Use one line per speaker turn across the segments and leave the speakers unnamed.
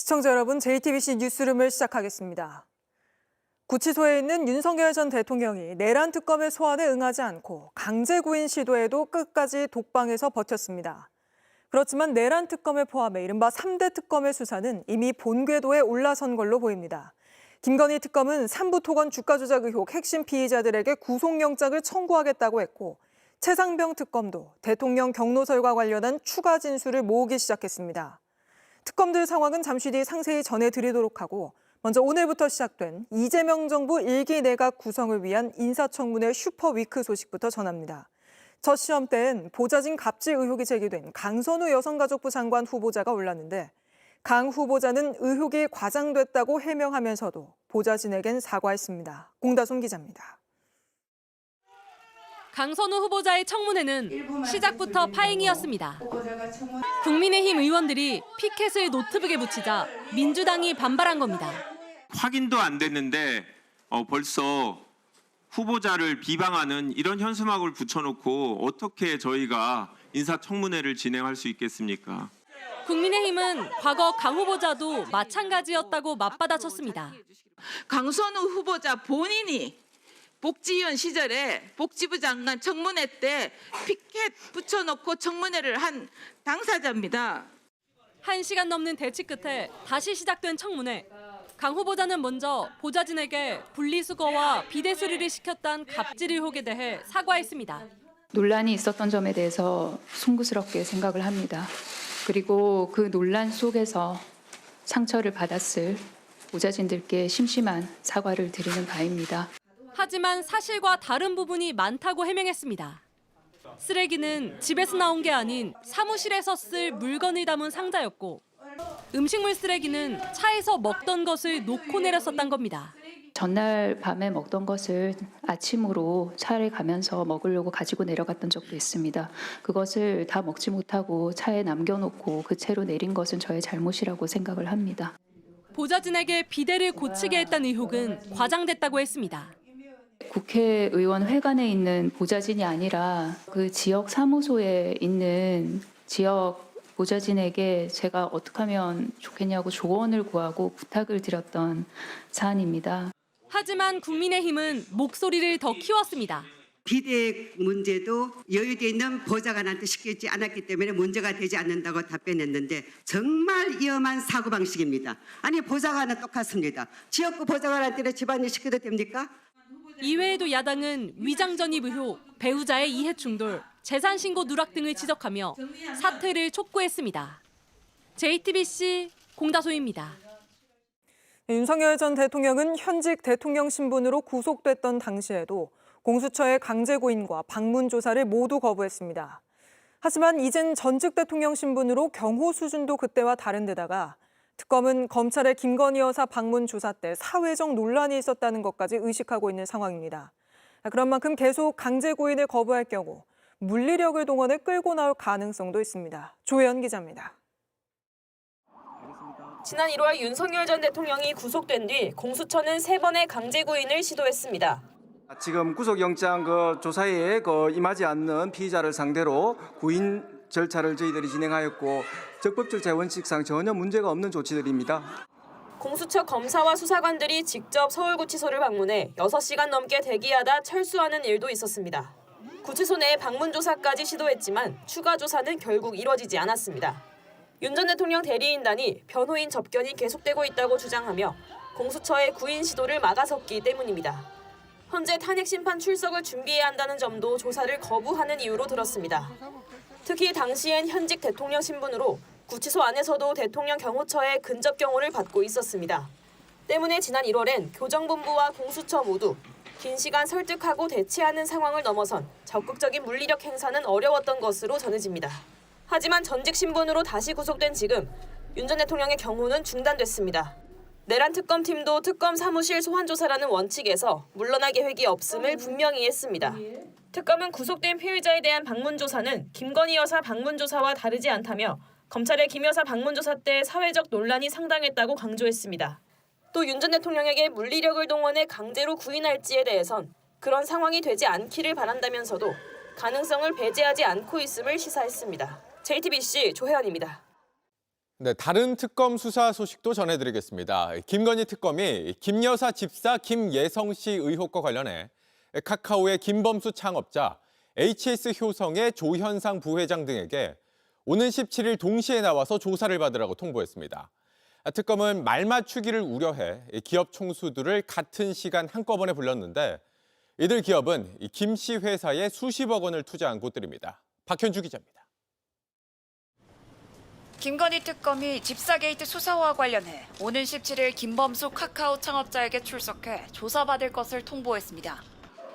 시청자 여러분, JTBC 뉴스룸을 시작하겠습니다. 구치소에 있는 윤석열 전 대통령이 내란 특검의 소환에 응하지 않고 강제 구인 시도에도 끝까지 독방에서 버텼습니다. 그렇지만 내란 특검을 포함해 이른바 3대 특검의 수사는 이미 본궤도에 올라선 걸로 보입니다. 김건희 특검은 삼부토건 주가 조작 의혹 핵심 피의자들에게 구속영장을 청구하겠다고 했고, 최상병 특검도 대통령 경로설과 관련한 추가 진술을 모으기 시작했습니다. 특검들 상황은 잠시 뒤 상세히 전해드리도록 하고, 먼저 오늘부터 시작된 이재명 정부 1기 내각 구성을 위한 인사청문회 슈퍼위크 소식부터 전합니다. 첫 시험 때엔 보좌진 갑질 의혹이 제기된 강선우 여성가족부 장관 후보자가 올랐는데, 강 후보자는 의혹이 과장됐다고 해명하면서도 보좌진에겐 사과했습니다. 공다솜 기자입니다.
강선우 후보자의 청문회는 시작부터 파행이었습니다. 국민의힘 의원들이 피켓을 노트북에 붙이자 민주당이 반발한 겁니다.
확인도 안 됐는데 벌써 후보자를 비방하는 이런 현수막을 붙여놓고 어떻게 저희가 인사청문회를 진행할 수 있겠습니까?
국민의힘은 과거 강 후보자도 마찬가지였다고 맞받아쳤습니다.
강선우 후보자 본인이 복지위원 시절에 복지부 장관 청문회 때 피켓 붙여놓고 청문회를 한 당사자입니다.
1시간 넘는 대치 끝에 다시 시작된 청문회. 강 후보자는 먼저 보좌진에게 분리수거와 비대수리를 시켰다는 갑질 의혹에 대해 사과했습니다.
논란이 있었던 점에 대해서 송구스럽게 생각을 합니다. 그리고 그 논란 속에서 상처를 받았을 보좌진들께 심심한 사과를 드리는 바입니다.
하지만 사실과 다른 부분이 많다고 해명했습니다. 쓰레기는 집에서 나온 게 아닌 사무실에서 쓸 물건을 담은 상자였고, 음식물 쓰레기는 차에서 먹던 것을 놓고 내렸었단 겁니다.
전날 밤에 먹던 것을 아침으로 차에 가면서 먹으려고 가지고 내려갔던 적도 있습니다. 그것을 다 먹지 못하고 차에 남겨놓고 그 채로 내린 것은 저의 잘못이라고 생각을 합니다.
보좌진에게 비대를 고치게 했다는 의혹은 과장됐다고 했습니다.
국회의원 회관에 있는 보좌진이 아니라 그 지역 사무소에 있는 지역 보좌진에게 제가 어떻게 하면 좋겠냐고 조언을 구하고 부탁을 드렸던 사안입니다.
하지만 국민의힘은 목소리를 더 키웠습니다.
비대 문제도 여유돼 있는 보좌관한테 시키지 않았기 때문에 문제가 되지 않는다고 답변했는데, 정말 위험한 사고방식입니다. 아니, 보좌관은 똑같습니다. 지역구 보좌관한테 집안일 시켜도 됩니까?
이외에도 야당은 위장 전입 의혹, 배우자의 이해 충돌, 재산 신고 누락 등을 지적하며 사퇴를 촉구했습니다. JTBC 공다솜입니다.
윤석열 전 대통령은 현직 대통령 신분으로 구속됐던 당시에도 공수처의 강제 구인과 방문 조사를 모두 거부했습니다. 하지만 이젠 전직 대통령 신분으로 경호 수준도 그때와 다른 데다가 특검은 검찰의 김건희 여사 방문 조사 때 사회적 논란이 있었다는 것까지 의식하고 있는 상황입니다. 그런 만큼 계속 강제 구인을 거부할 경우 물리력을 동원해 끌고 나올 가능성도 있습니다. 조혜연 기자입니다.
지난 1월 윤석열 전 대통령이 구속된 뒤 공수처는 3번의 강제 구인을 시도했습니다.
지금 구속영장 조사에 임하지 않는 피의자를 상대로 구인 절차를 저희들이 진행하였고, 적법 절차의 원칙상 전혀 문제가 없는 조치들입니다.
공수처 검사와 수사관들이 직접 서울구치소를 방문해 6시간 넘게 대기하다 철수하는 일도 있었습니다. 구치소 내 방문 조사까지 시도했지만 추가 조사는 결국 이뤄지지 않았습니다. 윤 전 대통령 대리인단이 변호인 접견이 계속되고 있다고 주장하며 공수처의 구인 시도를 막아섰기 때문입니다. 현재 탄핵 심판 출석을 준비해야 한다는 점도 조사를 거부하는 이유로 들었습니다. 특히 당시엔 현직 대통령 신분으로 구치소 안에서도 대통령 경호처의 근접 경호를 받고 있었습니다. 때문에 지난 1월엔 교정본부와 공수처 모두 긴 시간 설득하고 대치하는 상황을 넘어선 적극적인 물리력 행사는 어려웠던 것으로 전해집니다. 하지만 전직 신분으로 다시 구속된 지금 윤 전 대통령의 경호는 중단됐습니다. 내란 특검팀도 특검 사무실 소환 조사라는 원칙에서 물러날 계획이 없음을 분명히 했습니다. 특검은 구속된 피의자에 대한 방문 조사는 김건희 여사 방문 조사와 다르지 않다며 검찰의 김 여사 방문 조사 때 사회적 논란이 상당했다고 강조했습니다. 또 윤 전 대통령에게 물리력을 동원해 강제로 구인할지에 대해선 그런 상황이 되지 않기를 바란다면서도 가능성을 배제하지 않고 있음을 시사했습니다. JTBC 조혜연입니다.
네, 다른 특검 수사 소식도 전해드리겠습니다. 김건희 특검이 김 여사 집사 김예성 씨 의혹과 관련해 카카오의 김범수 창업자, HS 효성의 조현상 부회장 등에게 오는 17일 동시에 나와서 조사를 받으라고 통보했습니다. 특검은 말 맞추기를 우려해 기업 총수들을 같은 시간 한꺼번에 불렀는데 이들 기업은 김 씨 회사에 수십억 원을 투자한 곳들입니다. 박현주 기자입니다.
김건희 특검이 집사 게이트 수사와 관련해 오는 17일 김범수 카카오 창업자에게 출석해 조사받을 것을 통보했습니다.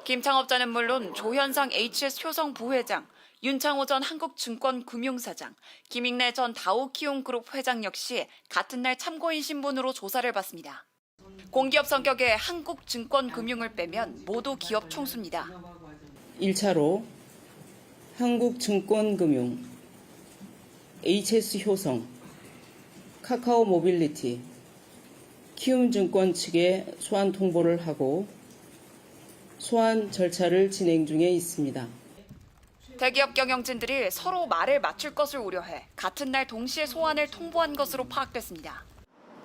김 창업자는 물론 조현상 HS 효성 부회장, 윤창호 전 한국증권금융사장, 김익래 전 다오키움그룹 회장 역시 같은 날 참고인 신분으로 조사를 받습니다. 공기업 성격의 한국증권금융을 빼면 모두 기업 총수입니다.
1차로 한국증권금융, HS 효성, 카카오 모빌리티, 키움증권 측에 소환 통보를 하고 소환 절차를 진행 중에 있습니다.
대기업 경영진들이 서로 말을 맞출 것을 우려해 같은 날 동시에 소환을 통보한 것으로 파악됐습니다.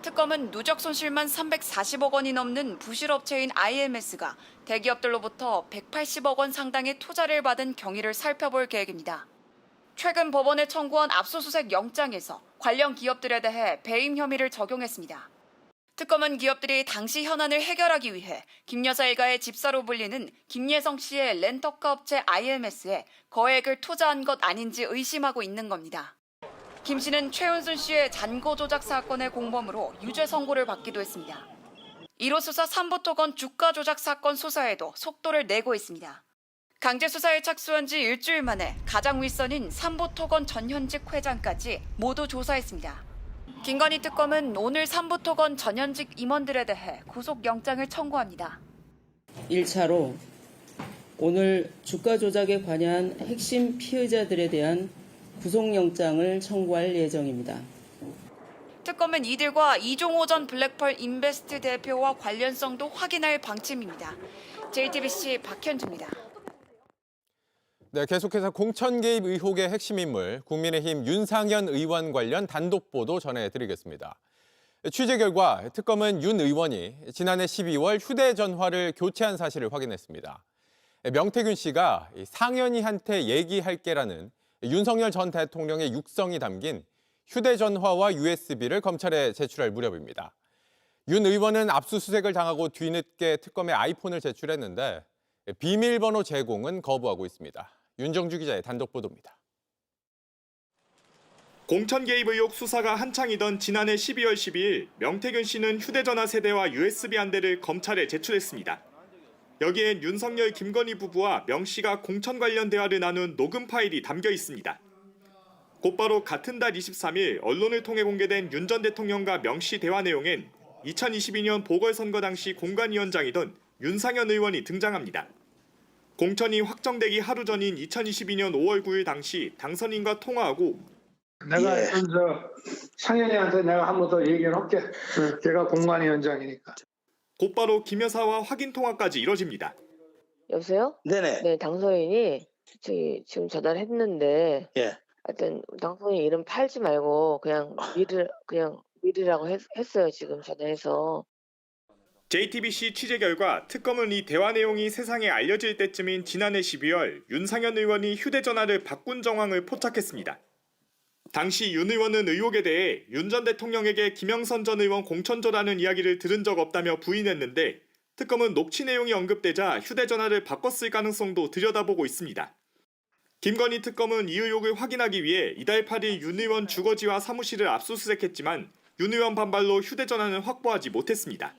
특검은 누적 손실만 340억 원이 넘는 부실업체인 IMS가 대기업들로부터 180억 원 상당의 투자를 받은 경위를 살펴볼 계획입니다. 최근 법원에 청구한 압수수색 영장에서 관련 기업들에 대해 배임 혐의를 적용했습니다. 특검은 기업들이 당시 현안을 해결하기 위해 김 여사 일가의 집사로 불리는 김예성 씨의 렌터카 업체 IMS에 거액을 투자한 것 아닌지 의심하고 있는 겁니다. 김 씨는 최은순 씨의 잔고 조작 사건의 공범으로 유죄 선고를 받기도 했습니다. 1호 수사 삼부토건 주가 조작 사건 수사에도 속도를 내고 있습니다. 강제 수사에 착수한 지 일주일 만에 가장 윗선인 삼부토건 전현직 회장까지 모두 조사했습니다. 김건희 특검은 오늘 삼부토건 전현직 임원들에 대해 구속영장을 청구합니다.
1차로 오늘 주가 조작에 관여한 핵심 피의자들에 대한 구속영장을 청구할 예정입니다.
특검은 이들과 이종호 전 블랙펄 인베스트 대표와 관련성도 확인할 방침입니다. JTBC 박현주입니다.
네, 계속해서 공천 개입 의혹의 핵심 인물 국민의힘 윤상현 의원 관련 단독 보도 전해드리겠습니다. 취재 결과 특검은 윤 의원이 지난해 12월 휴대전화를 교체한 사실을 확인했습니다. 명태균 씨가 상현이한테 얘기할게라는 윤석열 전 대통령의 육성이 담긴 휴대전화와 USB를 검찰에 제출할 무렵입니다. 윤 의원은 압수수색을 당하고 뒤늦게 특검에 아이폰을 제출했는데 비밀번호 제공은 거부하고 있습니다. 윤정주 기자의 단독 보도입니다.
공천 개입 의혹 수사가 한창이던 지난해 12월 12일 명태균 씨는 휴대전화 세대와 USB 한 대를 검찰에 제출했습니다. 여기엔 윤석열, 김건희 부부와 명 씨가 공천 관련 대화를 나눈 녹음 파일이 담겨 있습니다. 곧바로 같은 달 23일 언론을 통해 공개된 윤 전 대통령과 명 씨 대화 내용엔 2022년 보궐선거 당시 공관위원장이던 윤상현 의원이 등장합니다. 공천이 확정되기 하루 전인 2022년 5월 9일 당시 당선인과 통화하고
내가 상현이한테 내가 한 번 더 얘기를 할게. 걔가 공관위원장이니까.
곧바로 김 여사와 확인 통화까지 이뤄집니다.
여보세요?
네네.
네, 당선인이 지금 전화를 했는데 하여튼 당선인 이름 팔지 말고 그냥 미르라고 했어요. 지금 전화해서.
JTBC 취재 결과 특검은 이 대화 내용이 세상에 알려질 때쯤인 지난해 12월 윤상현 의원이 휴대전화를 바꾼 정황을 포착했습니다. 당시 윤 의원은 의혹에 대해 윤 전 대통령에게 김영선 전 의원 공천조라는 이야기를 들은 적 없다며 부인했는데 특검은 녹취 내용이 언급되자 휴대전화를 바꿨을 가능성도 들여다보고 있습니다. 김건희 특검은 이 의혹을 확인하기 위해 이달 8일 윤 의원 주거지와 사무실을 압수수색했지만 윤 의원 반발로 휴대전화는 확보하지 못했습니다.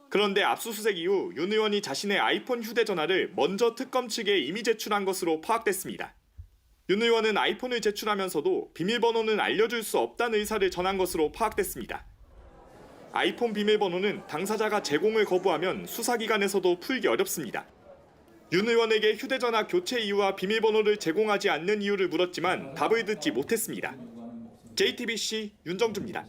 그런데 압수수색 이후 윤 의원이 자신의 아이폰 휴대전화를 먼저 특검 측에 이미 제출한 것으로 파악됐습니다. 윤 의원은 아이폰을 제출하면서도 비밀번호는 알려줄 수 없다는 의사를 전한 것으로 파악됐습니다. 아이폰 비밀번호는 당사자가 제공을 거부하면 수사기관에서도 풀기 어렵습니다. 윤 의원에게 휴대전화 교체 이유와 비밀번호를 제공하지 않는 이유를 물었지만 답을 듣지 못했습니다. JTBC 윤정주입니다.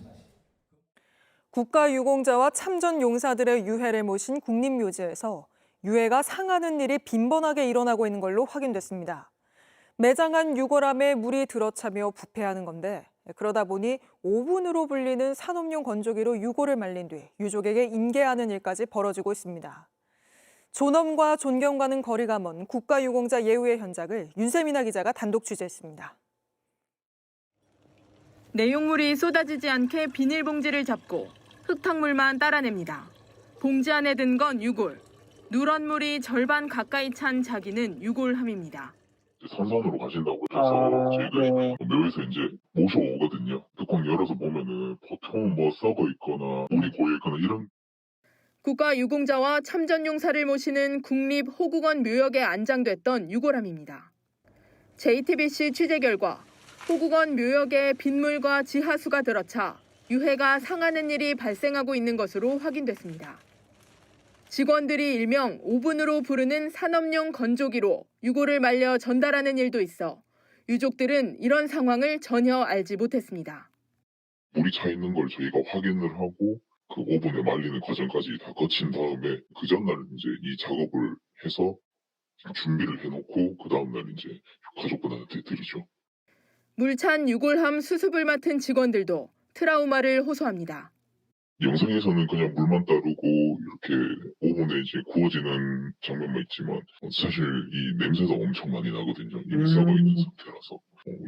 국가유공자와 참전용사들의 유해를 모신 국립묘지에서 유해가 상하는 일이 빈번하게 일어나고 있는 걸로 확인됐습니다. 매장한 유골함에 물이 들어차며 부패하는 건데 그러다 보니 오븐으로 불리는 산업용 건조기로 유골을 말린 뒤 유족에게 인계하는 일까지 벌어지고 있습니다. 존엄과 존경과는 거리가 먼 국가유공자 예우의 현장을 윤세민아 기자가 단독 취재했습니다.
내용물이 쏟아지지 않게 비닐봉지를 잡고 흙탕물만 따라냅니다. 봉지 안에 든 건 유골. 누런 물이 절반 가까이 찬 자기는 유골함입니다.
산산으로 가신다고 해서 저희가 묘에서 이제 모셔오거든요. 뚜껑 열어서 보면은 보통 뭐 썩어 있거나 물이 고여 있거나 이런.
국가유공자와 참전용사를 모시는 국립호국원 묘역에 안장됐던 유골함입니다. JTBC 취재 결과 호국원 묘역에 빗물과 지하수가 들어차 유해가 상하는 일이 발생하고 있는 것으로 확인됐습니다. 직원들이 일명 오븐으로 부르는 산업용 건조기로 유골을 말려 전달하는 일도 있어 유족들은 이런 상황을 전혀 알지 못했습니다.
물이 차 있는 걸 저희가 확인을 하고 그 오븐에 말리는 과정까지 다 거친 다음에 그 전날 이제 이 작업을 해서 준비를 해놓고 그 다음날 이제 가족분한테 드리죠.
물찬 유골함 수습을 맡은 직원들도 트라우마를 호소합니다.
영상에서는 그냥 물만 따르고 이렇게 오븐에 이제 구워지는 장면만 있지만 사실 이 냄새가 엄청 많이 나거든요. 이미 썩어 있는 상태라서.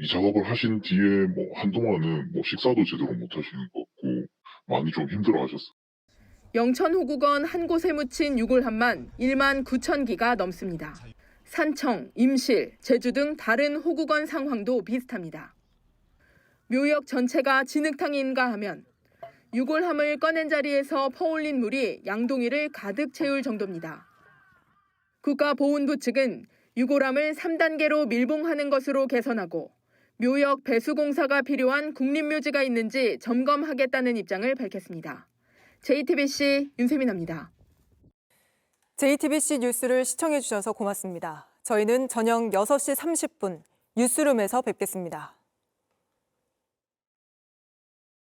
이 작업을 하신 뒤에 뭐 한동안은 뭐 식사도 제대로 못 하시는 것 같고 많이 좀 힘들어 하셨어요.
영천호국원 한 곳에 묻힌 유골함만 1만 9천 기가 넘습니다. 산청, 임실, 제주 등 다른 호국원 상황도 비슷합니다. 묘역 전체가 진흙탕인가 하면 유골함을 꺼낸 자리에서 퍼올린 물이 양동이를 가득 채울 정도입니다. 국가보훈부 측은 유골함을 3단계로 밀봉하는 것으로 개선하고 묘역 배수 공사가 필요한 국립묘지가 있는지 점검하겠다는 입장을 밝혔습니다. JTBC 윤세민아입니다.
JTBC 뉴스를 시청해 주셔서 고맙습니다. 저희는 저녁 6시 30분 뉴스룸에서 뵙겠습니다.